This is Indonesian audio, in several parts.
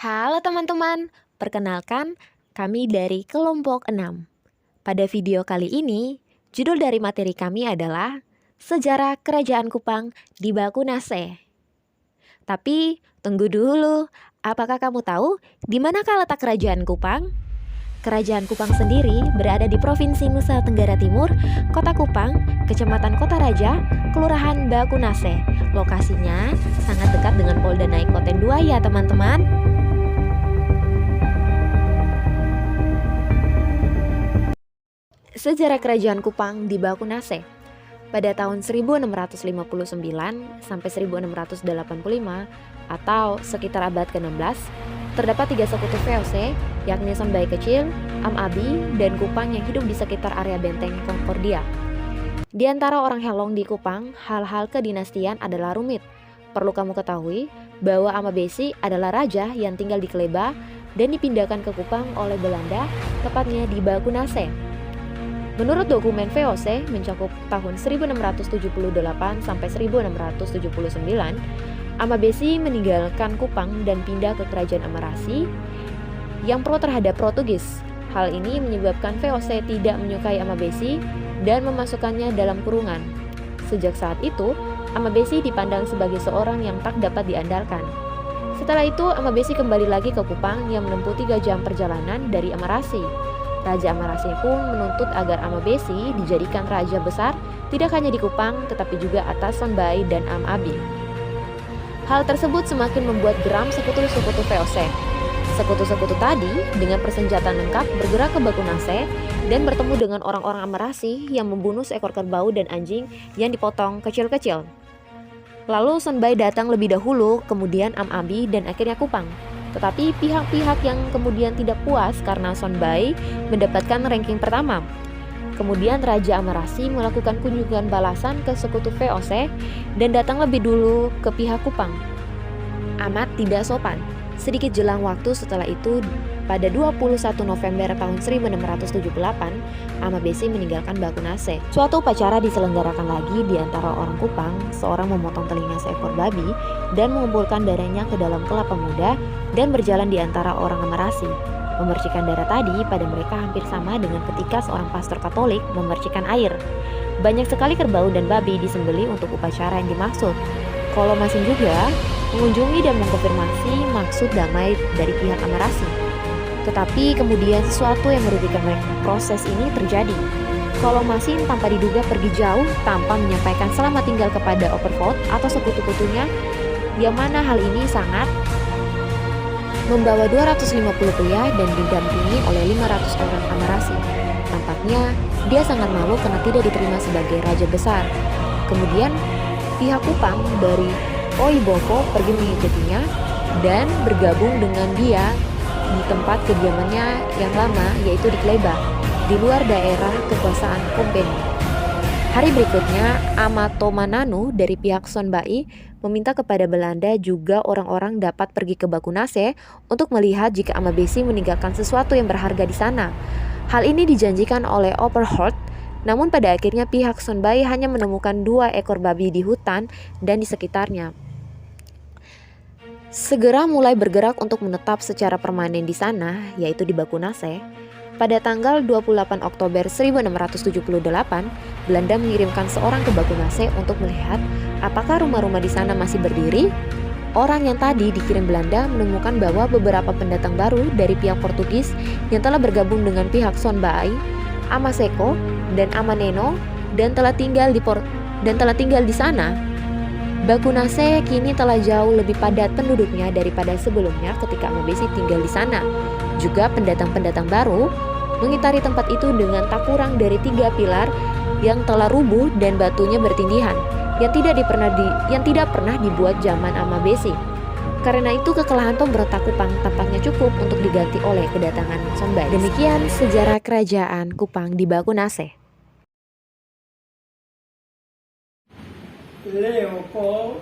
Halo teman-teman, perkenalkan kami dari kelompok 6. Pada video kali ini, judul dari materi kami adalah Sejarah Kerajaan Kupang di Bakunase. Tapi tunggu dulu, apakah kamu tahu di manakah letak Kerajaan Kupang? Kerajaan Kupang sendiri berada di Provinsi Nusa Tenggara Timur, Kota Kupang, Kecamatan Kota Raja, Kelurahan Bakunase. Lokasinya sangat dekat dengan Polda Naikoten 2 ya teman-teman. Sejarah Kerajaan Kupang di Bakunase. Pada tahun 1659 sampai 1685 atau sekitar abad ke-16, terdapat 3 sekutu VOC, yakni Sonbai Kecil, Am-Abi, dan Kupang yang hidup di sekitar area benteng Concordia. Di antara orang Helong di Kupang, hal-hal kedinastian adalah rumit. Perlu kamu ketahui bahwa Amabesi adalah raja yang tinggal di Kleba dan dipindahkan ke Kupang oleh Belanda, tepatnya di Bakunase. Menurut dokumen VOC mencakup tahun 1678 sampai 1679, Amabesi meninggalkan Kupang dan pindah ke Kerajaan Amarasi yang pro terhadap Portugis. Hal ini menyebabkan VOC tidak menyukai Amabesi dan memasukkannya dalam kurungan. Sejak saat itu, Amabesi dipandang sebagai seorang yang tak dapat diandalkan. Setelah itu, Amabesi kembali lagi ke Kupang yang menempuh 3 jam perjalanan dari Amarasi. Raja Amarasi pun menuntut agar Amabesi dijadikan raja besar tidak hanya di Kupang tetapi juga atas Sonbai dan Am-Abi. Hal tersebut semakin membuat geram sekutu-sekutu VOC. Sekutu-sekutu tadi dengan persenjataan lengkap bergerak ke Bakunase dan bertemu dengan orang-orang Amarasi yang membunuh seekor kerbau dan anjing yang dipotong kecil-kecil. Lalu Sonbai datang lebih dahulu, kemudian Am-Abi dan akhirnya Kupang. Tetapi pihak-pihak yang kemudian tidak puas karena Sonbai mendapatkan ranking pertama. Kemudian Raja Amarasi melakukan kunjungan balasan ke sekutu VOC dan datang lebih dulu ke pihak Kupang. Amat tidak sopan. Sedikit jelang waktu setelah itu, pada 21 November tahun 1678, Amabesi meninggalkan Bakunase. Suatu upacara diselenggarakan lagi di antara orang Kupang. Seorang memotong telinga seekor babi dan mengumpulkan darahnya ke dalam kelapa muda dan berjalan di antara orang Amarasi. Memercikan darah tadi pada mereka hampir sama dengan ketika seorang pastor Katolik memercikan air. Banyak sekali kerbau dan babi disembelih untuk upacara yang dimaksud. Kolo Masing juga mengunjungi dan mengkonfirmasi maksud damai dari pihak Amarasi. Tetapi kemudian sesuatu yang merugikan proses ini terjadi. Kolo Masing tanpa diduga pergi jauh tanpa menyampaikan selamat tinggal kepada Overford atau sekutu-kutunya, yang mana hal ini sangat membawa 250 pria dan didampingi oleh 500 orang Amarasi. Tampaknya dia sangat malu karena tidak diterima sebagai raja besar. Kemudian pihak Kupang dari Oiboko pergi mengikutinya dan bergabung dengan dia di tempat kediamannya yang lama, yaitu di Kleba, di luar daerah kekuasaan Kompeni. Hari berikutnya, Amatomananu dari pihak Sonbai meminta kepada Belanda juga orang-orang dapat pergi ke Bakunase untuk melihat jika Amabesi meninggalkan sesuatu yang berharga di sana. Hal ini dijanjikan oleh Overholt, namun pada akhirnya pihak Sonbai hanya menemukan 2 ekor babi di hutan dan di sekitarnya. Segera mulai bergerak untuk menetap secara permanen di sana, yaitu di Bakunase. Pada tanggal 28 Oktober 1678, Belanda mengirimkan seorang ke Bakunase untuk melihat apakah rumah-rumah di sana masih berdiri. Orang yang tadi dikirim Belanda menemukan bahwa beberapa pendatang baru dari pihak Portugis yang telah bergabung dengan pihak Sonbai, Amaseko, dan Amaneno dan telah tinggal di sana. Bakunase kini telah jauh lebih padat penduduknya daripada sebelumnya ketika Amabesi tinggal di sana. Juga pendatang-pendatang baru mengitari tempat itu dengan tak kurang dari 3 pilar yang telah rubuh dan batunya bertindihan, yang tidak pernah dibuat zaman Amabesi. Karena itu kekalahan pemberontak Kupang tampaknya cukup untuk diganti oleh kedatangan Sonbai. Demikian sejarah kerajaan Kupang di Bakunase. Leopold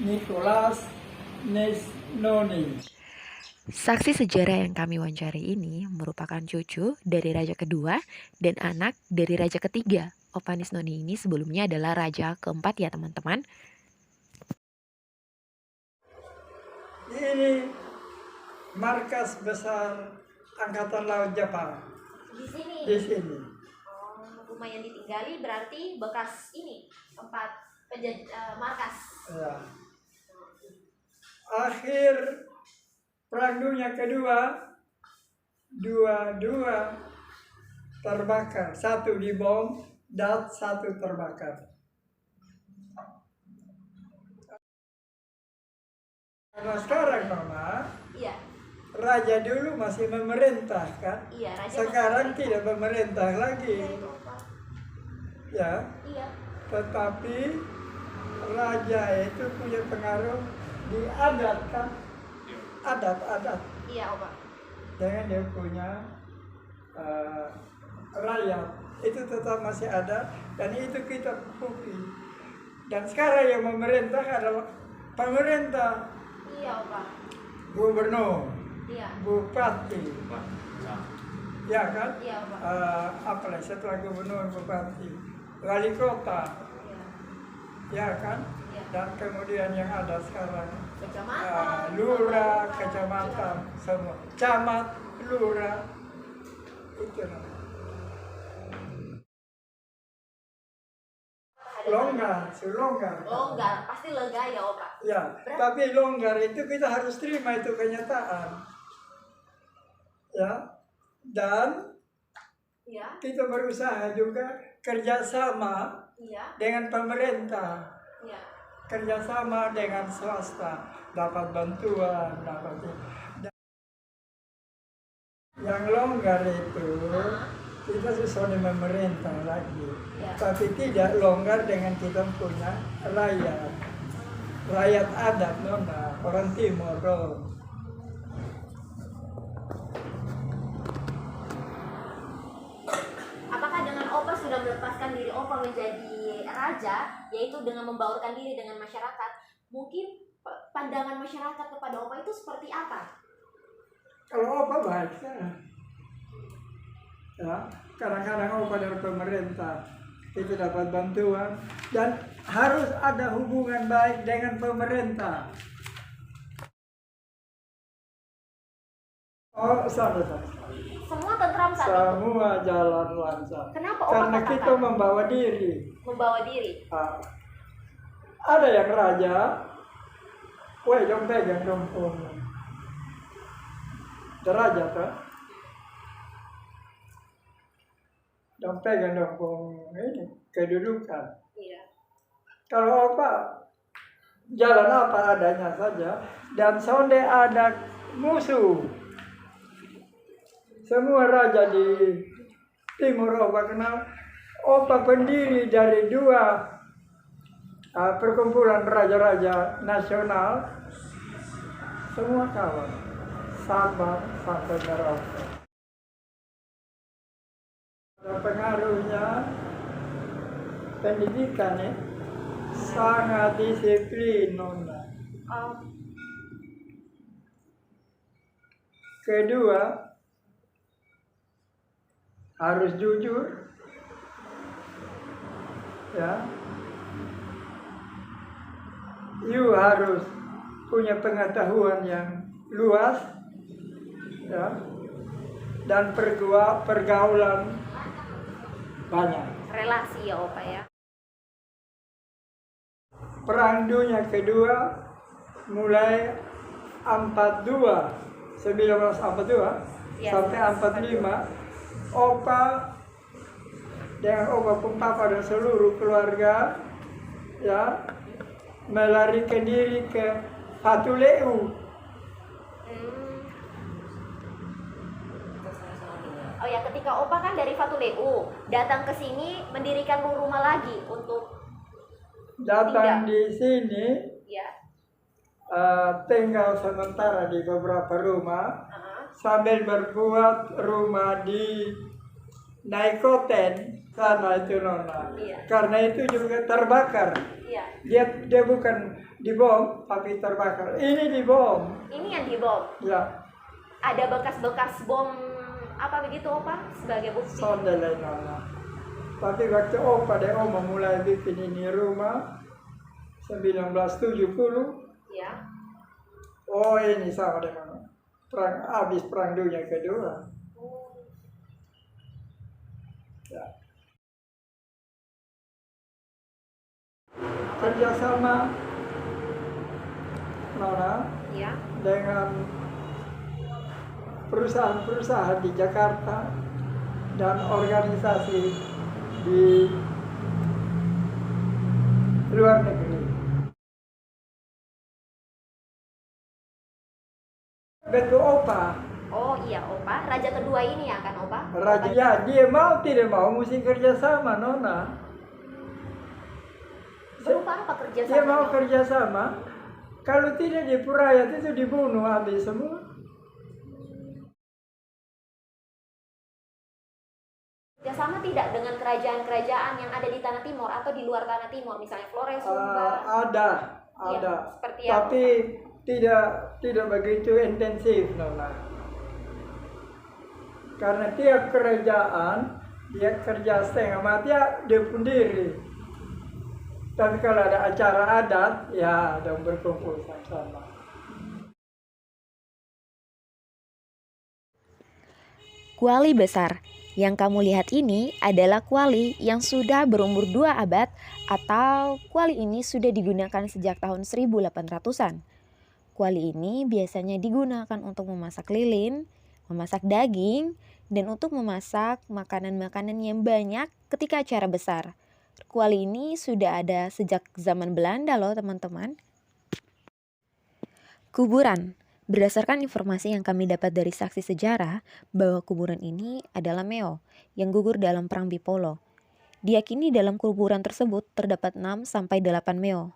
Nicholas Nesnoni. Saksi sejarah yang kami wawancari ini merupakan cucu dari raja kedua dan anak dari raja ketiga. Opanis Noni ini sebelumnya adalah raja keempat ya teman-teman. Ini markas besar Angkatan Laut Jepang Di sini. di sini. Oh, rumah yang ditinggali berarti bekas ini tempat markas. Ya. Akhir Perang Dunia Kedua, dua terbakar, satu dibom dan satu terbakar. Karena sekarang Mama, Iya. raja dulu masih memerintah kan? Iya, raja Sekarang masih tidak memerintah lagi. Iya, itu apa? Ya, Iya. tetapi raja itu punya pengaruh di adat kan? Adat. Iya, Opa. Dengan dia punya rakyat itu tetap masih ada dan itu kita puki. Dan sekarang yang memerintah adalah pemerintah, Iya, Opa. gubernur, Iya. bupati, ya kan? Iya, Opa. Apalagi setelah gubernur, bupati, wali kota, Iya. ya kan? Iya. Dan kemudian yang ada sekarang Kecamatan, lurah, kecamatan, semua, camat, lurah, itu namanya. Longgar, Longgar, pasti lega ya, Opa. Ya, tapi longgar itu kita harus terima itu kenyataan. Ya, dan Iya. kita berusaha juga kerjasama Iya. dengan pemerintah, Iya. kerjasama dengan swasta, dapat bantuan, dapat yang longgar itu kita sesuai dengan pemerintah lagi, Ya. tapi tidak longgar dengan kita punya rakyat adat Nona, orang Timur dong. Apakah dengan Opa sudah melepaskan diri Opa menjadi raja, yaitu dengan membaurkan diri dengan masyarakat, mungkin pandangan masyarakat kepada Opa itu seperti apa? Kalau Opa baik ya, kadang-kadang Opa dari pemerintah itu dapat bantuan dan harus ada hubungan baik dengan pemerintah. Oh, sama. Semua tentram saat itu. Semua jalan lancar. Kenapa Opa Karena katakan kita membawa diri. membawa diri? Ada yang raja, woi dong pegang dong pun. Raja kan? Dong pegang dong pun ini kedudukan. Iya. Kalau apa jalan apa adanya saja dan sonde ada musuh. Semua raja di Timur Opa kenal. Opa pendiri dari dua perkumpulan raja-raja nasional. Semua kawan. Sabang sampai Merauke. Ada pengaruhnya pendidikan ya. Sangat disiplin Nona. Kedua, harus jujur, ya. You harus punya pengetahuan yang luas, ya, dan pergaulan banyak. Relasi ya Opa ya. Perang Dunia Kedua mulai 1942 Ya, sampai 45. Opa dengan Opa pun papa dan seluruh keluarga ya melarikan diri ke Fatuleu. Oh ya, ketika Opa kan dari Fatuleu datang ke sini mendirikan rumah lagi untuk Datang tinggal. di sini Ya. tinggal sementara di beberapa rumah sambil berbuat rumah di Naikoten sana itu Nona. Iya. Karena itu juga terbakar. Iya. Dia bukan dibom tapi terbakar. Ini dibom. Ini yang dibom. Ya, Ada bekas-bekas bom apa begitu Opa sebagai bukti? sondelai Nona. Tapi waktu Opa dan Oma mulai bikin ini rumah 1970. Ya. Oh ini sama dengan habis perang dunia kedua. Ya. Kerjasama Nona Ya. dengan perusahaan-perusahaan di Jakarta dan organisasi di luar negeri. Betul Opa. Oh iya, Opa. Raja kedua ini ya kan, Opa? Raja, ya, dia mau tidak mau mesti kerjasama, Nona. Berupa apa kerjasama? Dia mau kerjasama. Kalau tidak di Purayat itu dibunuh habis semua. Kerjasama tidak dengan kerajaan-kerajaan yang ada di Tanah Timur atau di luar Tanah Timur, misalnya Flores, Sumba. Ada. Iya, seperti Tapi apa? tidak begitu intensif, Nona. Karena tiap kerajaan dia kerja setengah mati ya dia pun diri. Tapi kalau ada acara adat, ya dong berkumpul sama-sama. Kuali besar yang kamu lihat ini adalah kuali yang sudah berumur 2 abad atau kuali ini sudah digunakan sejak tahun 1800-an. Kuali ini biasanya digunakan untuk memasak lilin, memasak daging, dan untuk memasak makanan-makanan yang banyak ketika acara besar. Kuali ini sudah ada sejak zaman Belanda loh teman-teman. Kuburan. Berdasarkan informasi yang kami dapat dari saksi sejarah bahwa kuburan ini adalah Meo yang gugur dalam perang Bipolo. Diyakini dalam kuburan tersebut terdapat 6-8 Meo.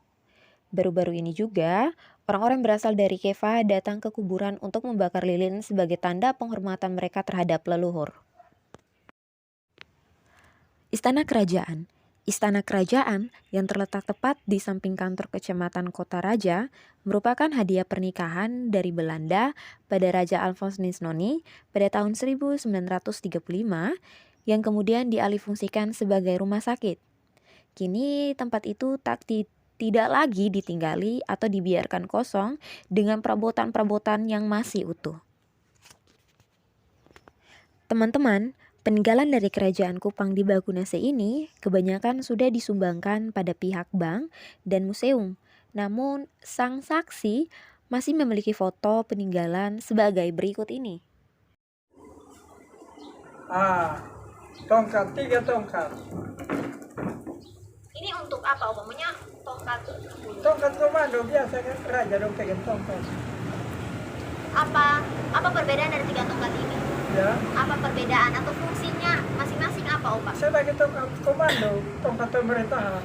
Baru-baru ini juga orang-orang berasal dari Keva datang ke kuburan untuk membakar lilin sebagai tanda penghormatan mereka terhadap leluhur. Istana Kerajaan. Istana Kerajaan yang terletak tepat di samping kantor kecamatan Kota Raja merupakan hadiah pernikahan dari Belanda pada Raja Alfons Nisnoni pada tahun 1935 yang kemudian dialihfungsikan sebagai rumah sakit. Kini tempat itu tidak lagi ditinggali atau dibiarkan kosong dengan perabotan-perabotan yang masih utuh. Teman-teman, peninggalan dari Kerajaan Kupang di Baukunase ini kebanyakan sudah disumbangkan pada pihak bank dan museum. Namun, sang saksi masih memiliki foto peninggalan sebagai berikut ini. Tongkat, 3 tongkat. Ini untuk apa umumnya tongkat? Tongkat komando biasa kan, raja dong pegang tongkat. Apa perbedaan dari 3 tongkat ini? Ya. Apa perbedaan atau fungsinya masing-masing apa, Opa? Sebagai tongkat komando, tongkat pemerintahan.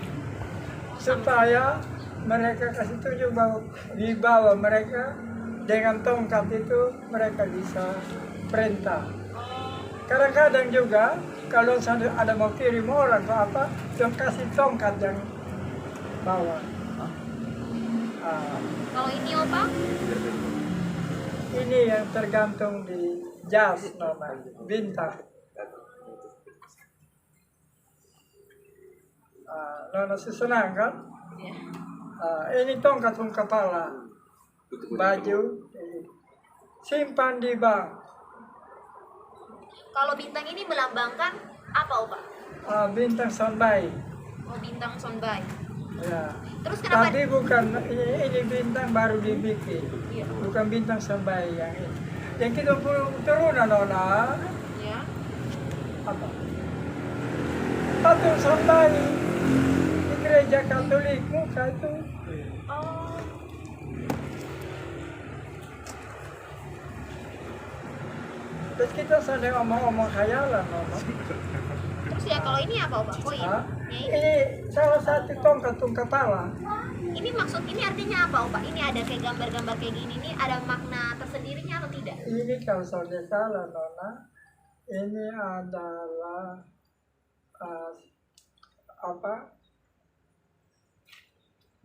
Supaya mereka kasih tunjuk bahwa di bawah mereka dengan tongkat itu mereka bisa perintah. Kadang-kadang juga kalau ada mau kirim orang atau apa, dong kasih tongkat yang bawah. Kalau ini, Opa? Ini yang tergantung di jas namanya, bintang. Nona susunan kan? Ini tongkat kepala, baju, simpan di bank. Kalau bintang ini melambangkan apa, Opa? Bintang sonbai. Oh, bintang sonbai. Ya. Terus kenapa? Tapi bukan ini bintang baru dibikin, Iya. bukan bintang sonbai yang ini. Yang kita turunan Nona, Ya. apa? Patung sonbai di gereja Katolik muka itu. Oh. Terus kita sedang omong-omong khayalan Nona. Terus ya kalau ini apa, Opa? Koin. Hah? Ya, Ini salah satu tongkat kepala. ini artinya apa, Opa? Ini ada kayak gambar-gambar kayak gini nih, ada makna tersendirinya atau tidak? Ini kalau saya salah Nona, ini adalah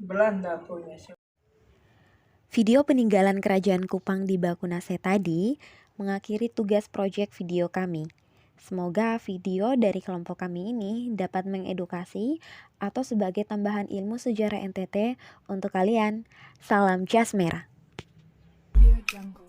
Belanda punya. Video peninggalan Kerajaan Kupang di Baukunase tadi mengakhiri tugas proyek video kami. Semoga video dari kelompok kami ini dapat mengedukasi atau sebagai tambahan ilmu sejarah NTT untuk kalian. Salam jas merah. Audio Jungle.